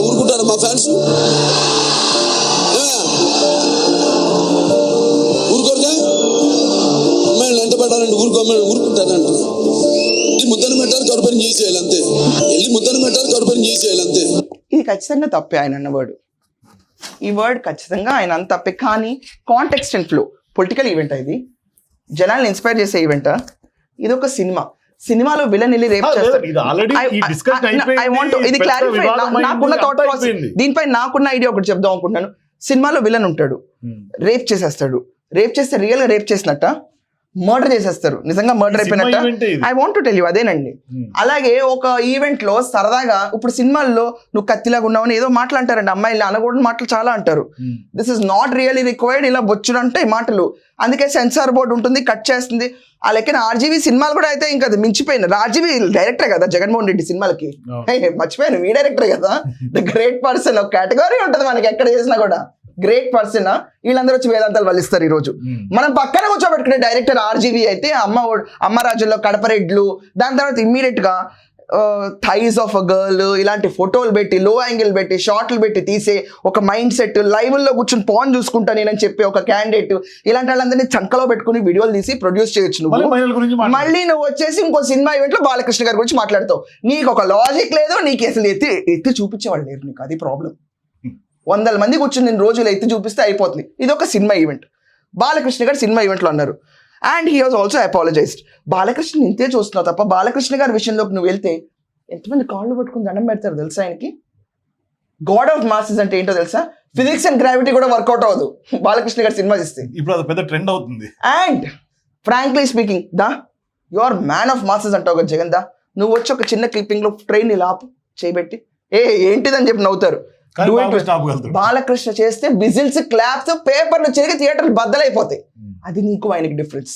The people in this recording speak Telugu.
ఊరుకుంటారు మా ఫ్యాన్స్, ఊరుకోరుగా. అమ్మాయిలు వెంట పెట్టాలంటే ఊరుకుంటానంట. ముద్దను పెట్టారు, కడుపుని చేసేయాలి అంతే. వెళ్ళి ముద్దను పెట్టారు, కడుపుని చేసేయాలి అంతే. ఇది ఖచ్చితంగా తప్పే ఆయన అన్న వర్డ్. ఈ వర్డ్ ఖచ్చితంగా ఆయన అంత తప్పే. కానీ context and flow, political event ఇది, జనాల్ని ఇన్స్పైర్ చేసే ఈవెంట్. ఇది ఒక సినిమాలో విలన్ వెళ్ళి రేప్ చేస్తారు. ఇది క్లారిఫై, నాకున్న థాట్ ప్రాసెస్ దీనిపై నాకున్న ఐడియా ఒకటి చెప్దాం అనుకుంటున్నాను. సినిమాలో విలన్ ఉంటాడు, రేప్ చేసేస్తాడు. రేప్ చేస్తే రియల్ గా రేప్ చేసినట్ట, మర్డర్ చేసేస్తారు, నిజంగా మర్డర్ అయిపోయినట్ట. I want to tell you అదేనండి. అలాగే ఒక ఈవెంట్ లో సరదాగా, ఇప్పుడు సినిమాల్లో నువ్వు కత్తిలాగా ఉన్నావని ఏదో మాటలు అంటారండి, అమ్మాయిలు అనకూడని మాటలు చాలా అంటారు. This is not really required. ఇలా బొచ్చుడు అంటే ఈ మాటలు, అందుకే సెన్సార్ బోర్డు ఉంటుంది, కట్ చేస్తుంది. ఆ లెక్కన ఆర్జీవీ సినిమాలు కూడా అయితే ఇంకా మించిపోయినారు. ఆర్జీవీ డైరెక్టర్ కదా జగన్మోహన్ రెడ్డి సినిమాలకి, మర్చిపోయాను, ఈ డైరెక్టర్ కదా, ద గ్రేట్ పర్సన్. ఒక కేటగిరీ ఉంటుంది మనకి ఎక్కడ చేసినా కూడా, గ్రేట్ పర్సన్. వీళ్ళందరూ వచ్చి వేదాంతాలు వల్లిస్తారు. ఈ రోజు మనం పక్కన కూర్చోబెట్టుకునే డైరెక్టర్ ఆర్జీవీ అయితే అమ్మ రాజుల్లో కడపరెడ్లు, దాని తర్వాత ఇమ్మీడియట్ గా థైస్ ఆఫ్ అ గర్ల్ ఇలాంటి ఫోటోలు పెట్టి, లో యాంగిల్ పెట్టి, షార్ట్లు పెట్టి తీసే ఒక మైండ్ సెట్, లైవ్ లో కూర్చొని పాన్ చూసుకుంటా నేనని చెప్పి ఒక క్యాండిడేట్, ఇలాంటి వాళ్ళందరినీ చంకలో పెట్టుకుని వీడియోలు తీసి ప్రొడ్యూస్ చేయొచ్చు. నువ్వు మళ్ళీ నువ్వు వచ్చేసి ఇంకో సినిమా ఈవెంట్ లో బాలకృష్ణ గారి గురించి మాట్లాడతావు. నీకు ఒక లాజిక్ లేదు, నీకు అసలు ఎత్తి చూపించేవాళ్ళు లేరు, నీకు అది ప్రాబ్లం. 100 మంది కూర్చొని నేను రోజులు ఎత్తి చూపిస్తే అయిపోతుంది. ఇది ఒక సినిమా ఈవెంట్. బాలకృష్ణ గారు సినిమా ఈవెంట్లో అన్నారు, and he was also apologised. Balakrishna ఇంతే చూస్తున్నావు తప్ప, బాలకృష్ణ గారి విషయంలోకి నువ్వు వెళ్తే ఎంతమంది కాళ్ళు పట్టుకుని దండం పెడతారు తెలుసా ఆయనకి. గాడ్ ఆఫ్ మాసెస్ అంటే ఏంటో తెలుసా, ఫిజిక్స్ అండ్ గ్రావిటీ కూడా వర్కౌట్ అవ్వదు బాలకృష్ణ గారి సినిమా ఇస్తే. ఇప్పుడు అది పెద్ద ట్రెండ్ అవుతుంది. And frankly speaking, you are man of masses అంటావు కదా జగన్ నువ్వు వచ్చి ఒక చిన్న క్లిప్పింగ్ లో ట్రైన్ ఇలా చేయబెట్టి ఏంటిదని చెప్పి నవ్వుతారు. బాలకృష్ణ చేస్తే విజిల్స్, క్లాప్స్, పేపర్లు చెరిగి థియేటర్లు బద్దలైపోతాయి. అది నీకు ఆయనకి డిఫరెన్స్.